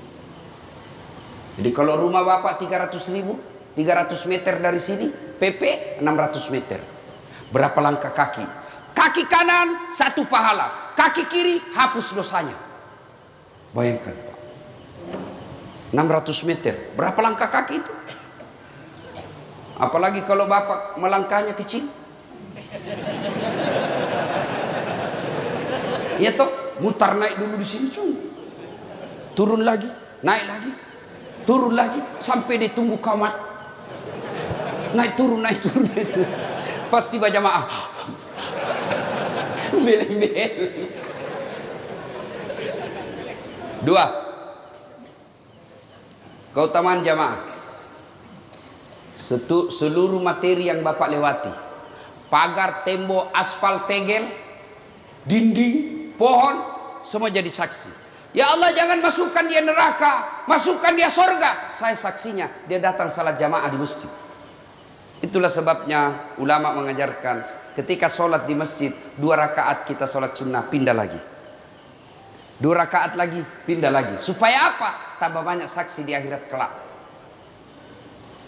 Jadi kalau rumah bapak 300.000, 300 meter dari sini, PP 600 meter. Berapa langkah kaki? Kaki kanan 1 pahala, kaki kiri hapus dosanya. Bayangkan Pak, 600 meter, berapa langkah kaki itu? Apalagi kalau bapak melangkahnya kecil. Ya toh, mutar naik dulu di sini, turun lagi, naik lagi, turun lagi, sampai ditunggu kamat. Naik turun, naik turun, naik turun. Pas tiba jamaah, beleng-beleng. 2, keutamaan jamaah. Seluruh materi yang bapak lewati, pagar, tembok, aspal, tegel, dinding, pohon, semua jadi saksi. Ya Allah, jangan masukkan dia neraka, masukkan dia surga. Saya saksinya, dia datang salat jamaah di masjid. Itulah sebabnya ulama mengajarkan, ketika sholat di masjid, 2 rakaat kita sholat sunnah, pindah lagi. 2 rakaat lagi, pindah lagi. Supaya apa? Tambah banyak saksi di akhirat kelak.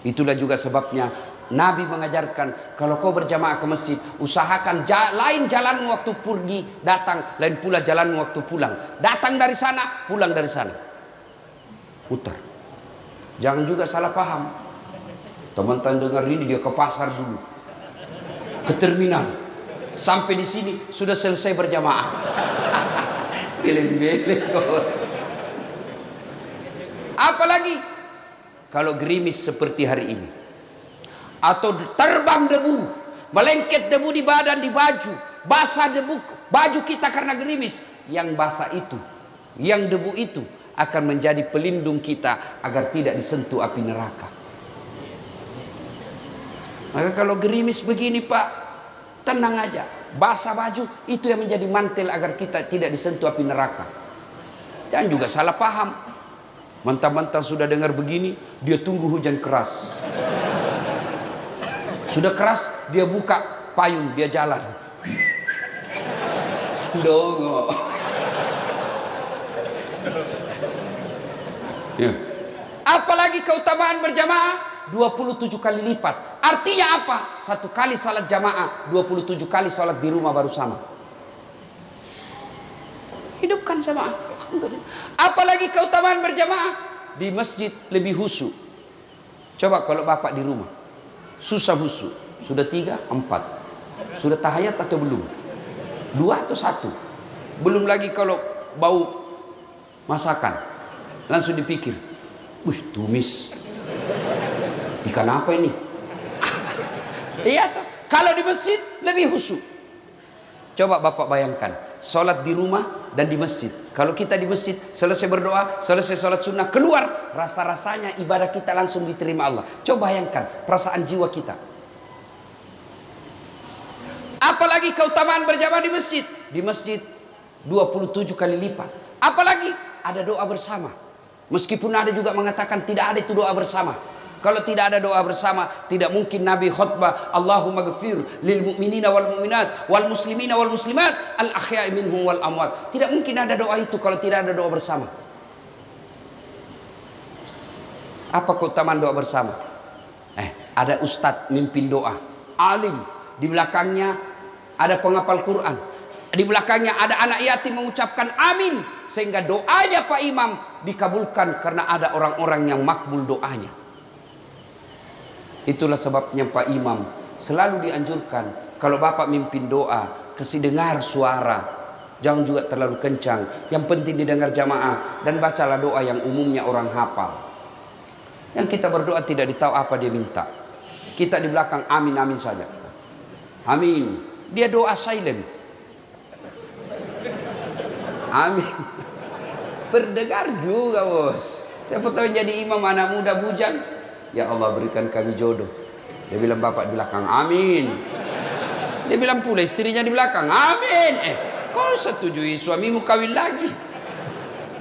Itulah juga sebabnya Nabi mengajarkan, kalau kau berjamaah ke masjid, usahakan lain jalan waktu pergi datang, lain pula jalan waktu pulang. Datang dari sana, pulang dari sana. Putar. Jangan juga salah paham. Teman-teman dengar ini, dia ke pasar dulu, ke terminal, sampai di sini sudah selesai berjamaah. Beleng-beleng. Apalagi kalau gerimis seperti hari ini, atau terbang debu, melengket debu di badan, di baju, basah debu baju kita karena gerimis. Yang basah itu, yang debu itu akan menjadi pelindung kita agar tidak disentuh api neraka. Maka kalau gerimis begini Pak, tenang aja, basah baju, itu yang menjadi mantel agar kita tidak disentuh api neraka. Jangan juga salah paham. Mentang-mentang sudah dengar begini, dia tunggu hujan keras. Sudah keras, dia buka payung, dia jalan. Dongo. Ya. Apalagi keutamaan berjamaah 27 kali lipat. Artinya apa? Satu kali salat jamaah 27 kali salat di rumah baru sama. Hidupkan jamaah. Apalagi keutamaan berjamaah di masjid lebih khusyuk. Coba kalau bapak di rumah susah khusyuk. Sudah 3, 4. Sudah tahiyat atau belum? 2 atau 1? Belum lagi kalau bau masakan, langsung dipikir, wih tumis ikan apa ini? Iya toh. Kalau di masjid lebih khusyuk. Coba bapak bayangkan, sholat di rumah dan di masjid. Kalau kita di masjid, selesai berdoa, selesai sholat sunnah, keluar, rasa-rasanya ibadah kita langsung diterima Allah. Coba bayangkan perasaan jiwa kita. Apalagi keutamaan berjamaah di masjid. Di masjid 27 kali lipat. Apalagi ada doa bersama. Meskipun ada juga mengatakan tidak ada itu doa bersama. Kalau tidak ada doa bersama, tidak mungkin Nabi khutbah Allahumma ghafir lil mu'minina wal mu'minat wal muslimina wal muslimat al ahya'i minhum wal amwat. Tidak mungkin ada doa itu kalau tidak ada doa bersama. Apa keutamaan doa bersama? Ada ustadz mimpin doa, alim, di belakangnya ada penghafal Quran, di belakangnya ada anak yatim mengucapkan amin, sehingga doanya Pak Imam dikabulkan karena ada orang-orang yang makbul doanya. Itulah sebabnya Pak Imam selalu dianjurkan kalau bapak mimpin doa, kasih dengar suara, jangan juga terlalu kencang, yang penting didengar jamaah, dan bacalah doa yang umumnya orang hafal. Yang kita berdoa tidak ditahu apa dia minta, kita di belakang amin amin saja, amin. Dia doa silent, amin. Berdengar juga bos. Siapa tahu jadi imam anak muda bujang, ya Allah berikan kami jodoh. Dia bilang bapak di belakang amin. Dia bilang pula istrinya di belakang amin. Kau setujui suamimu kawin lagi?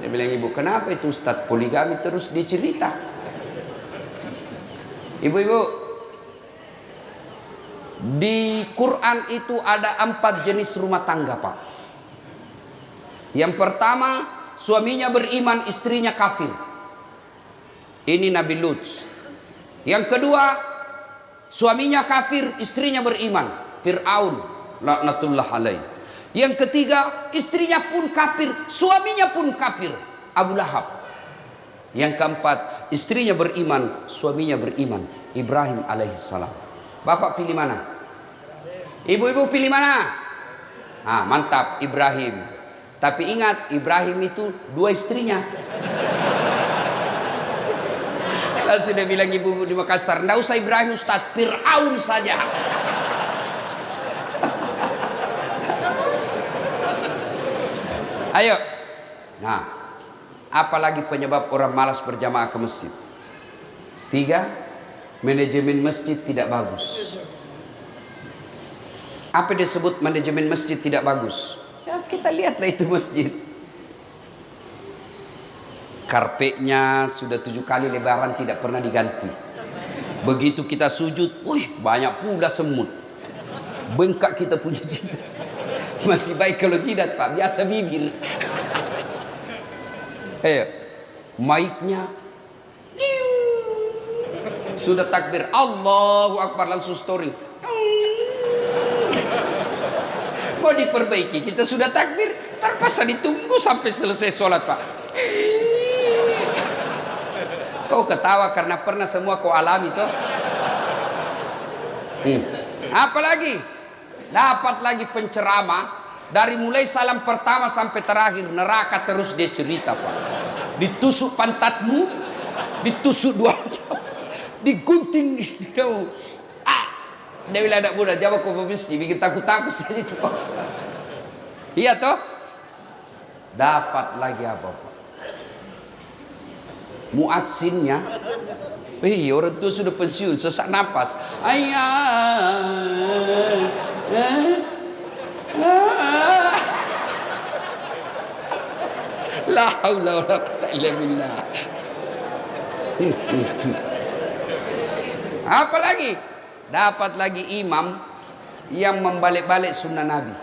Dia bilang, ibu kenapa itu Ustadz poligami terus dicerita? Ibu-ibu, di Quran itu ada 4 jenis rumah tangga Pak. Yang pertama, suaminya beriman, istrinya kafir. Ini Nabi Lut. Yang kedua, suaminya kafir, istrinya beriman, Fir'aun laknatullah alaih. Yang ketiga, istrinya pun kafir, suaminya pun kafir, Abu Lahab. Yang keempat, istrinya beriman, suaminya beriman, Ibrahim alaihissalam. Bapak pilih mana? Ibu-ibu pilih mana? Mantap, Ibrahim. Tapi ingat, Ibrahim itu 2 istrinya. Lalu sudah bilang ibu-ibu di Makassar, enggak usah Ibrahim Ustaz, Fir'aun saja. Ayo. Nah, apalagi penyebab orang malas berjamaah ke masjid? 3, manajemen masjid tidak bagus. Apa disebut manajemen masjid tidak bagus? Ya, kita lihatlah itu masjid. Karpetnya sudah 7 kali lebaran tidak pernah diganti. Begitu kita sujud, wih banyak pula semut. Bengkak kita punya jidat. Masih baik kalau jidat Pak, biasa bibir. Mic-nya sudah takbir Allahu Akbar langsung story. Mau diperbaiki, kita sudah takbir, terpaksa ditunggu sampai selesai sholat Pak. Kau ketawa karena pernah semua kau alami toh. Apalagi dapat lagi penceramah dari mulai salam pertama sampai terakhir neraka terus dia cerita Pak. Ditusuk pantatmu, ditusuk 2 digunting kamu. Dia bilang anak muda, jawab kau pebisnis, bikin takut-takut saja itu Pak Ustaz. Iya toh? Dapat lagi apa Pak? Muadzinnya, orang tua sudah pensiun, sesak napas. La haula wala quwwata illa billah. Apalagi dapat lagi imam yang membalik-balik sunnah Nabi.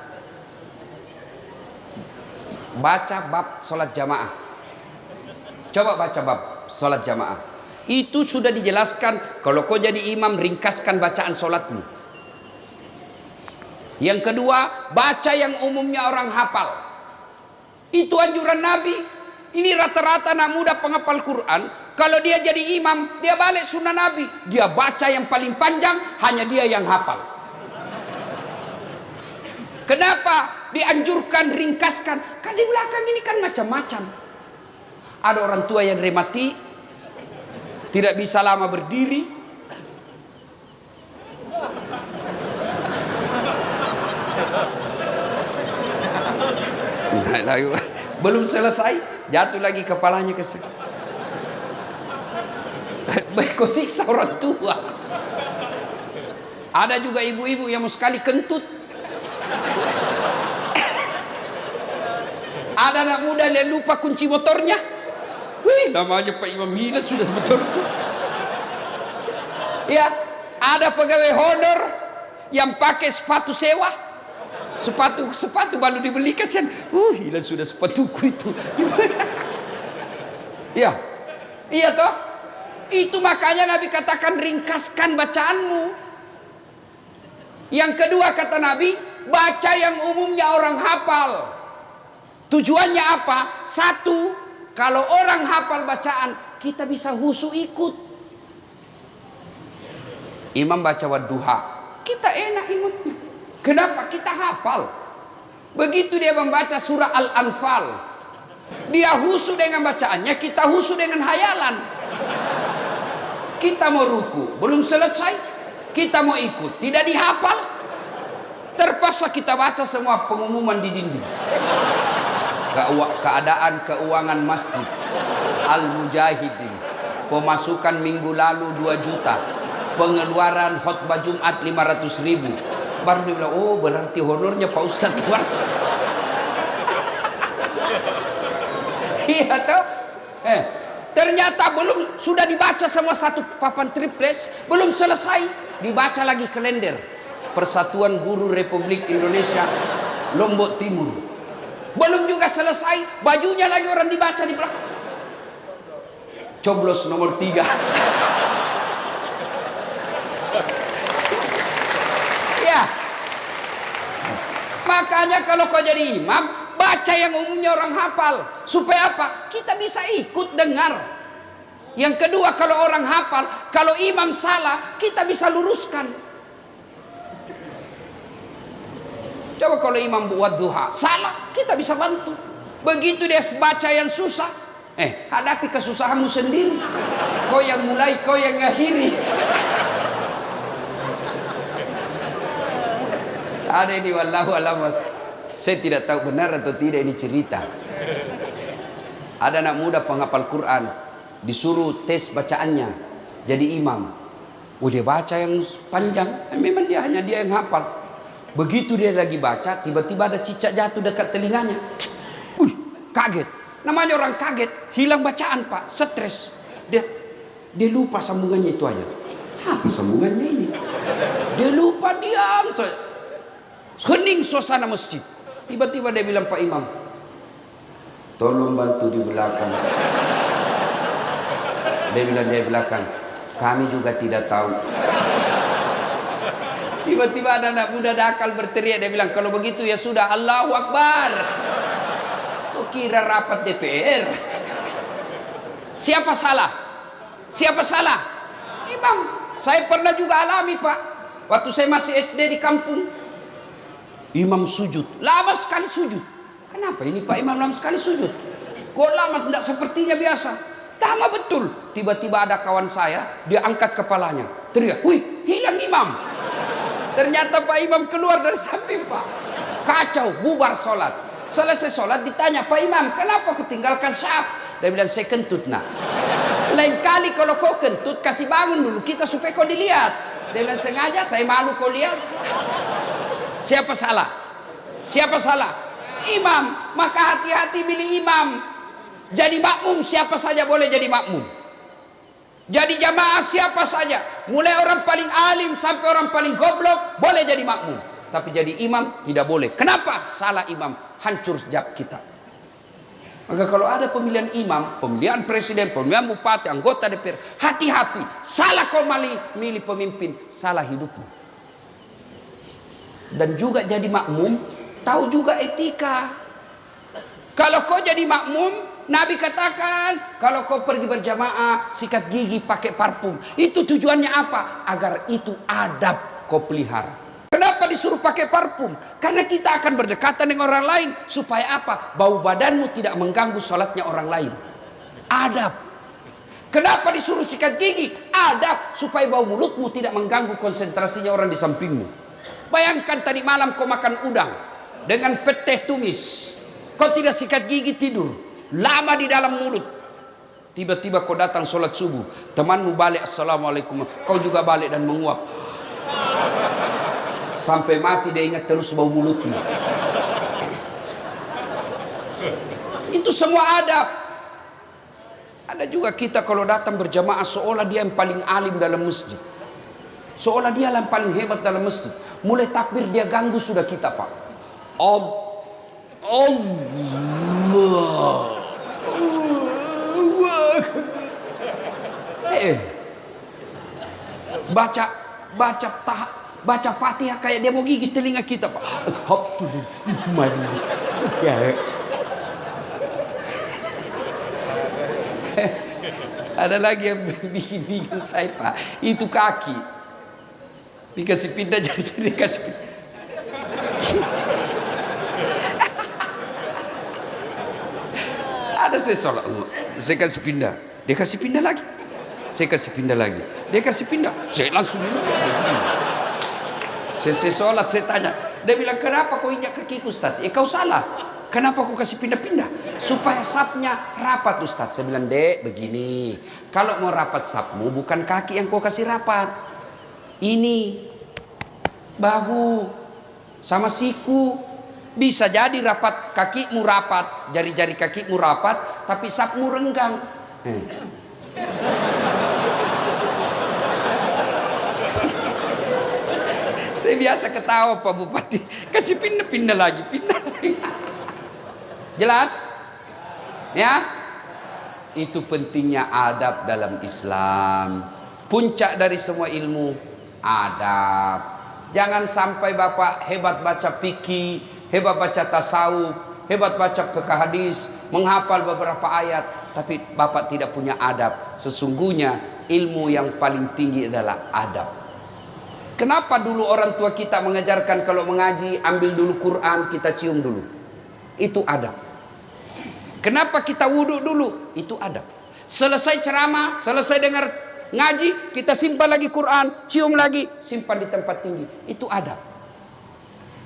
Baca bab sholat jamaah. Coba baca bab sholat jamaah. Itu sudah dijelaskan. Kalau kau jadi imam, ringkaskan bacaan sholatmu. Yang kedua, baca yang umumnya orang hafal. Itu anjuran Nabi. Ini rata-rata anak muda penghafal Quran. Kalau dia jadi imam, dia balik sunnah Nabi. Dia baca yang paling panjang, hanya dia yang hafal. Kenapa dianjurkan ringkaskan? Kan di belakang ini kan macam-macam. Ada orang tua yang rematik, tidak bisa lama berdiri. Belum selesai, jatuh lagi kepalanya ke sini. Baik kau siksa orang tua. Ada juga ibu-ibu yang mau sekali kentut. Ada anak muda yang lupa kunci motornya. Wih, namanya Pak Imam Hina sudah semotorku. Ya, ada pegawai honor yang pakai sepatu sewa. Sepatu baru dibeli kasihan. Hilang sudah sepatuku itu. Ya, iya toh. Itu makanya Nabi katakan ringkaskan bacaanmu. Yang kedua kata Nabi, baca yang umumnya orang hafal. Tujuannya apa? Satu, kalau orang hafal bacaan, kita bisa husu ikut. Imam baca wadduha, kita enak ikutnya. Kenapa? Kita hafal. Begitu dia membaca surah Al-Anfal, dia husu dengan bacaannya, kita husu dengan hayalan. Kita mau ruku, belum selesai, kita mau ikut, tidak dihafal, terpaksa kita baca semua pengumuman di dinding. Keadaan keuangan masjid Al-Mujahidin, pemasukan minggu lalu 2 juta, pengeluaran khutbah Jumat 500.000. Baru dia bilang, oh berarti honornya Pak Ustadz 200. Iya toh? Ternyata belum, sudah dibaca semua satu papan triples, belum selesai, dibaca lagi kalender Persatuan Guru Republik Indonesia Lombok Timur. Belum juga selesai, bajunya lagi orang dibaca di belakang. Coblos nomor 3. Ya. Makanya kalau kau jadi imam, baca yang umumnya orang hafal. Supaya apa? Kita bisa ikut dengar. Yang kedua, kalau orang hafal, kalau imam salah, kita bisa luruskan. Coba kalau imam buat duha salah, kita bisa bantu. Begitu dia baca yang susah, hadapi kesusahanmu sendiri. Kau yang mulai, kau yang ngakhiri. Ada ini wallahu alam. Saya tidak tahu benar atau tidak ini cerita. Ada anak muda penghafal Quran, disuruh tes bacaannya jadi imam. Dia baca yang panjang, memang hanya dia yang hafal. Begitu dia lagi baca, tiba-tiba ada cicak jatuh dekat telinganya. Kaget. Namanya orang kaget, hilang bacaan Pak, stres. Dia lupa sambungannya itu aja. Apa sambungannya ini? Dia lupa, diam saja. Hening suasana masjid. Tiba-tiba dia bilang, Pak Imam, tolong bantu di belakang. Dia bilang di belakang, kami juga tidak tahu. Tiba-tiba ada anak muda dakal berteriak, dia bilang, kalau begitu ya sudah, Allahu Akbar. Kau kira rapat DPR? Siapa salah? Siapa salah? Imam. Saya pernah juga alami Pak, waktu saya masih SD di kampung. Imam sujud, lama sekali sujud. Kenapa ini Pak Imam lama sekali sujud? Kok lama, tidak sepertinya biasa. Lama betul. Tiba-tiba ada kawan saya, dia angkat kepalanya, teriak, wih, hilang imam. Ternyata Pak Imam keluar dari samping Pak. Kacau, bubar sholat. Selesai sholat ditanya, Pak Imam, kenapa kau tinggalkan syaf? Dia bilang, saya kentut nak. Lain kali kalau kau kentut, kasih bangun dulu kita supaya kau dilihat. Dia bilang, sengaja, saya malu kau lihat. Siapa salah? Siapa salah? Imam. Maka hati-hati milih imam. Jadi makmum siapa saja boleh jadi makmum. Jadi jamaah siapa saja, mulai orang paling alim sampai orang paling goblok boleh jadi makmum. Tapi jadi imam tidak boleh. Kenapa? Salah imam, hancur sejak kita. Maka kalau ada pemilihan imam, pemilihan presiden, pemilihan bupati, anggota DPR, hati-hati. Salah kau milih pemimpin, salah hidupmu. Dan juga jadi makmum, tahu juga etika. Kalau kau jadi makmum, Nabi katakan, kalau kau pergi berjamaah, sikat gigi pakai parfum. Itu tujuannya apa? Agar itu adab kau pelihara. Kenapa disuruh pakai parfum? Karena kita akan berdekatan dengan orang lain. Supaya apa? Bau badanmu tidak mengganggu sholatnya orang lain. Adab. Kenapa disuruh sikat gigi? Adab. Supaya bau mulutmu tidak mengganggu konsentrasinya orang di sampingmu. Bayangkan tadi malam kau makan udang dengan pete tumis. Kau tidak sikat gigi tidur. Lama di dalam mulut. Tiba-tiba kau datang sholat subuh. Temanmu balik, assalamualaikum. Kau juga balik dan menguap. Sampai mati dia ingat terus bau mulutmu. Itu semua adab. Ada juga kita kalau datang berjamaah seolah dia yang paling alim dalam masjid. Seolah dia yang paling hebat dalam masjid. Mulai takbir dia ganggu sudah kita, Pak. Allah. Baca Fatihah kayak dia mau gigit telinga kita, Pak. Ada lagi yang bikin bingung saya, Pak. Itu kaki dikasih pindah jadi dikasih pindah. Ada saya sholat, saya kasih pindah, dia kasih pindah lagi, saya kasih pindah lagi, dia kasih pindah, saya langsung saya sholat, saya tanya, dia bilang kenapa kau injak kakiku, Ustaz? Kau salah, kenapa kau kasih pindah-pindah? Supaya sapnya rapat, Ustaz. Saya bilang, Dek, begini, kalau mau rapat sapmu bukan kaki yang kau kasih rapat, ini bahu sama siku. Bisa jadi rapat kakimu rapat, jari-jari kakimu rapat, tapi sapmu renggang. Saya biasa ketawa, Pak Bupati. Kasih pindah-pindah lagi, pindah lagi. Jelas? Ya? Itu pentingnya adab dalam Islam. Puncak dari semua ilmu, adab. Jangan sampai Bapak hebat baca fikih, hebat baca tasawuf, hebat baca fikih hadis, menghafal beberapa ayat, tapi Bapak tidak punya adab. Sesungguhnya ilmu yang paling tinggi adalah adab. Kenapa dulu orang tua kita mengajarkan kalau mengaji ambil dulu Quran, kita cium dulu? Itu adab. Kenapa kita wudhu dulu? Itu adab. Selesai ceramah, selesai dengar ngaji, kita simpan lagi Quran, cium lagi, simpan di tempat tinggi. Itu adab.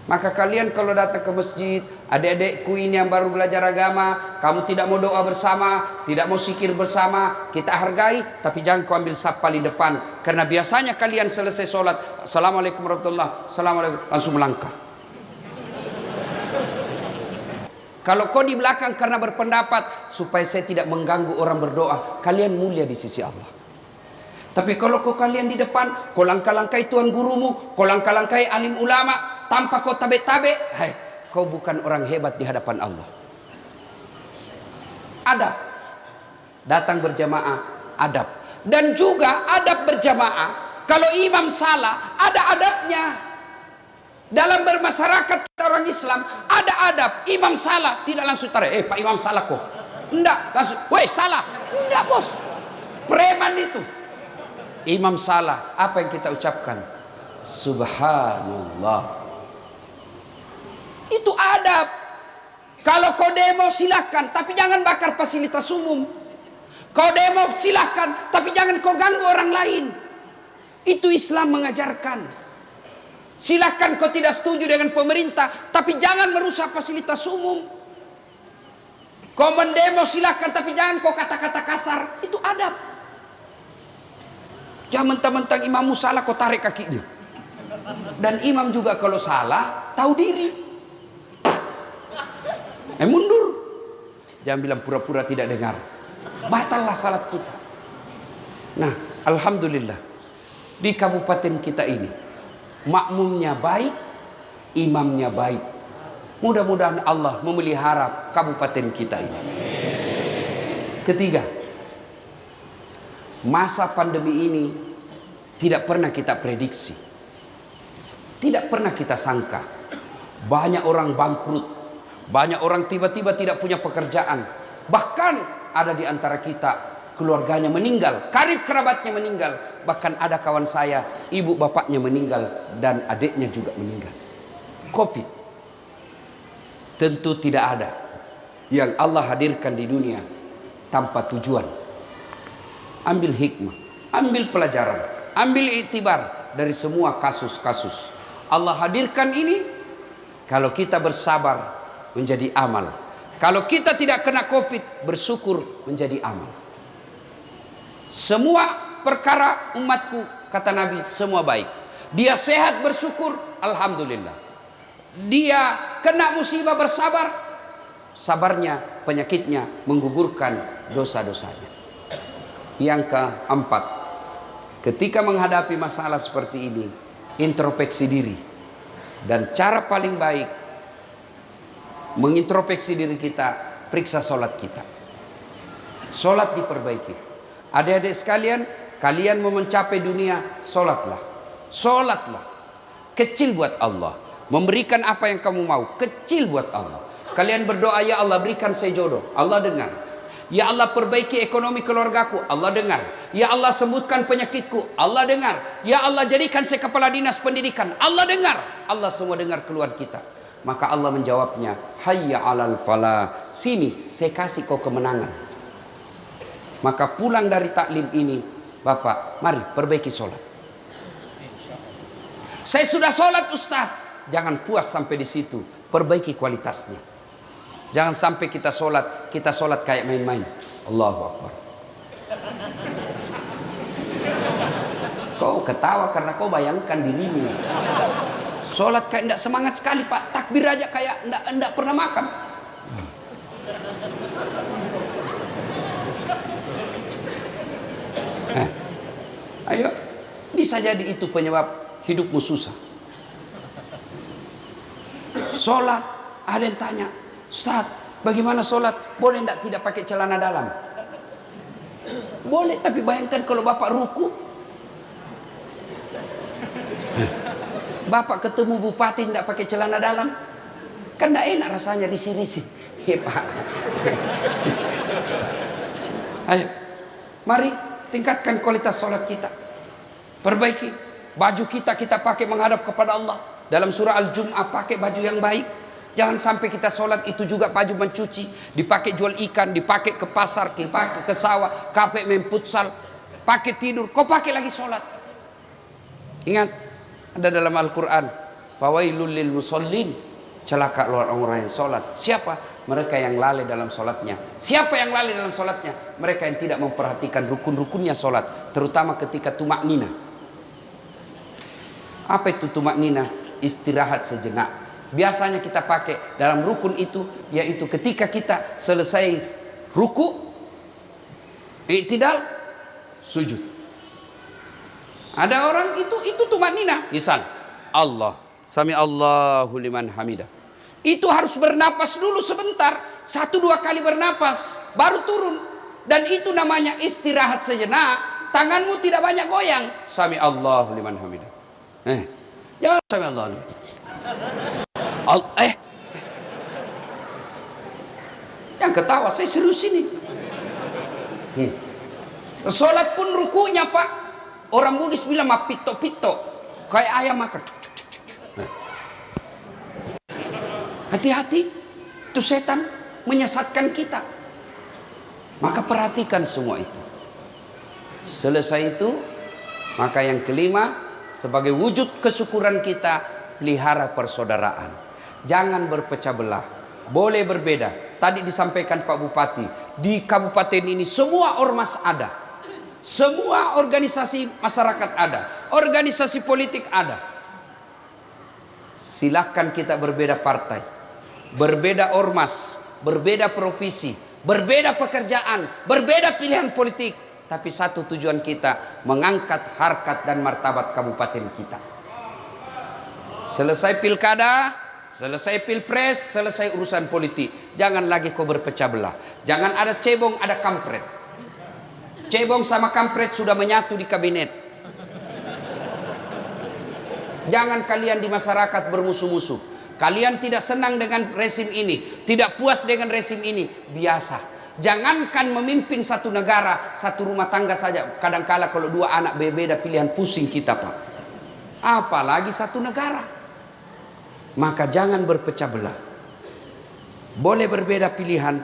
Maka kalian kalau datang ke masjid, adik-adikku ini yang baru belajar agama, kamu tidak mau doa bersama, tidak mau zikir bersama, kita hargai, tapi jangan kau ambil saf paling depan. Karena biasanya kalian selesai sholat, assalamualaikum warahmatullahi, assalamualaikum, langsung melangkah. Kalau kau di belakang karena berpendapat supaya saya tidak mengganggu orang berdoa, kalian mulia di sisi Allah. Tapi kalau kau kalian di depan, kau langkah-langkai tuan gurumu, kau langkah-langkai alim ulama, tanpa kau tabe-tabe, hai, kau bukan orang hebat di hadapan Allah. Adab. Datang berjamaah, adab. Dan juga adab berjamaah, kalau imam salah, ada adabnya. Dalam bermasyarakat orang Islam, ada adab. Imam salah, tidak langsung tarik, Pak Imam salah kok. Enggak, langsung, weh salah. Enggak, bos. Preman itu. Imam salah, apa yang kita ucapkan? Subhanallah. Itu adab. Kalau kau demo silahkan, tapi jangan bakar fasilitas umum. Kau demo silahkan, tapi jangan kau ganggu orang lain. Itu Islam mengajarkan. Silahkan kau tidak setuju dengan pemerintah, tapi jangan merusak fasilitas umum. Kau mendemo silahkan, tapi jangan kau kata-kata kasar. Itu adab. Jangan mentang-mentang imammu salah kau tarik kakinya. Dan imam juga kalau salah tahu diri, mundur. Jangan bilang pura-pura tidak dengar. Batallah salat kita. Nah, alhamdulillah di kabupaten kita ini makmumnya baik, imamnya baik. Mudah-mudahan Allah memelihara kabupaten kita ini. Ketiga, masa pandemi ini tidak pernah kita prediksi, tidak pernah kita sangka. Banyak orang bangkrut, banyak orang tiba-tiba tidak punya pekerjaan. Bahkan ada di antara kita keluarganya meninggal, karib kerabatnya meninggal. Bahkan ada kawan saya, ibu bapaknya meninggal dan adiknya juga meninggal. Covid tentu tidak ada yang Allah hadirkan di dunia tanpa tujuan. Ambil hikmah, ambil pelajaran, ambil iktibar dari semua kasus-kasus. Allah hadirkan ini kalau kita bersabar menjadi amal. Kalau kita tidak kena Covid, bersyukur menjadi amal. Semua perkara umatku, kata Nabi, semua baik. Dia sehat bersyukur, alhamdulillah. Dia kena musibah bersabar, sabarnya, penyakitnya menggugurkan dosa-dosanya. Yang keempat, ketika menghadapi masalah seperti ini, introspeksi diri. Dan cara paling baik mengintrospeksi diri kita, periksa sholat kita. Sholat diperbaiki. Adik-adik sekalian, kalian mau mencapai dunia, sholatlah. Sholatlah. Kecil buat Allah. Memberikan apa yang kamu mau, kecil buat Allah. Kalian berdoa, ya Allah berikan saya jodoh, Allah dengar. Ya Allah perbaiki ekonomi keluargaku, Allah dengar. Ya Allah sembuhkan penyakitku, Allah dengar. Ya Allah jadikan saya kepala dinas pendidikan, Allah dengar. Allah semua dengar keluar kita. Maka Allah menjawabnya, hayya alal falah, sini saya kasih kau kemenangan. Maka pulang dari taklim ini, Bapak, mari perbaiki sholat. Saya sudah sholat Ustaz. Jangan puas sampai di situ, perbaiki kualitasnya. Jangan sampai kita sholat kayak main-main. Allahu Akbar. Kau ketawa karena kau bayangkan dirimu. Sholat kayak tidak semangat sekali Pak. Takbir aja kayak tidak pernah makan. Ayo, bisa jadi itu penyebab hidupmu susah. Sholat, ada yang tanya, Ustaz, bagaimana sholat? Boleh tidak pakai celana dalam? Boleh, tapi bayangkan kalau Bapak ruku. Bapak ketemu bupati tidak pakai celana dalam, kan tidak enak rasanya di sini sih. Pak. Ayo, mari tingkatkan kualitas sholat kita. Perbaiki baju kita pakai menghadap kepada Allah. Dalam surah Al-Jum'ah pakai baju yang baik. Jangan sampai kita sholat itu juga baju mencuci, dipakai jual ikan, dipakai ke pasar, dipakai ke sawah, pakai main futsal, pakai tidur. Kau pakai lagi sholat. Ingat, ada dalam Al-Quran, fawailul lil musallin, celaka orang-orang yang sholat. Siapa? Mereka yang lalai dalam sholatnya. Siapa yang lalai dalam sholatnya? Mereka yang tidak memperhatikan rukun-rukunnya sholat, terutama ketika tumak nina. Apa itu tumak nina? Istirahat sejenak. Biasanya kita pakai dalam rukun itu, yaitu ketika kita selesai ruku, i'tidal, sujud. Ada orang itu tumanina. Misal, Allah, sami Allahu liman hamidah. Itu harus bernapas dulu sebentar, 1-2 kali bernapas, baru turun. Dan itu namanya istirahat sejenak. Tanganmu tidak banyak goyang. Sami Allahu liman hamidah. Jangan sami Allah. Yang ketawa, saya serius ini. Sholat pun rukunya Pak, orang Bugis bilang mah pito-pito, kayak ayam makan. Hati-hati, itu setan menyesatkan kita. Maka perhatikan semua itu. Selesai itu, maka yang kelima, sebagai wujud kesyukuran kita, pelihara persaudaraan. Jangan berpecah belah. Boleh berbeda. Tadi disampaikan Pak Bupati, di kabupaten ini semua ormas ada. Semua organisasi masyarakat ada. Organisasi politik ada. Silakan kita berbeda partai, berbeda ormas, berbeda profesi, berbeda pekerjaan, berbeda pilihan politik, tapi satu tujuan kita, mengangkat harkat dan martabat kabupaten kita. Selesai pilkada, selesai pilpres, selesai urusan politik, jangan lagi kau berpecah belah. Jangan ada cebong, ada kampret. Cebong sama kampret sudah menyatu di kabinet. Jangan kalian di masyarakat bermusuh-musuh. Kalian tidak senang dengan rezim ini, tidak puas dengan rezim ini, biasa. Jangankan memimpin satu negara, satu rumah tangga saja, kadangkala kalau dua anak berbeda pilihan pusing kita, Pak. Apalagi satu negara. Maka jangan berpecah belah. Boleh berbeda pilihan,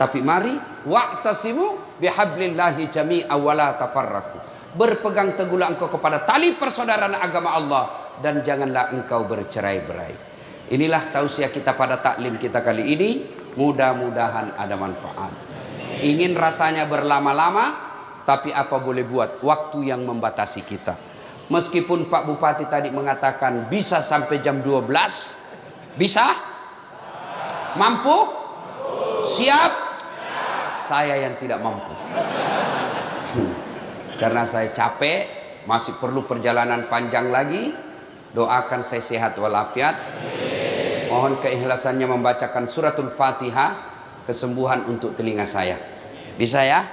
tapi mari wa'tasimu bihablillahi jami'a wa la tafarraqu. Berpegang teguhlah engkau kepada tali persaudaraan agama Allah dan janganlah engkau bercerai-berai. Inilah tausiah kita pada taklim kita kali ini. Mudah-mudahan ada manfaat. Ingin rasanya berlama-lama, tapi apa boleh buat, waktu yang membatasi kita. Meskipun Pak Bupati tadi mengatakan bisa sampai jam 12, bisa? Mampu? Siap? Saya yang tidak mampu. Karena saya capek, masih perlu perjalanan panjang lagi. Doakan saya sehat walafiat. Mohon keikhlasannya membacakan suratul Fatihah, kesembuhan untuk telinga saya. Bisa ya?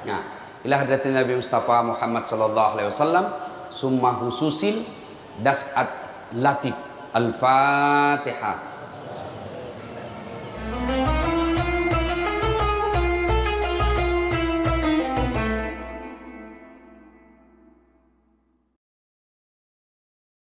Nah, ila hadratin Nabi Mustafa Muhammad sallallahu alaihi wasallam, summa hususil das'at latif. Al-Fatihah.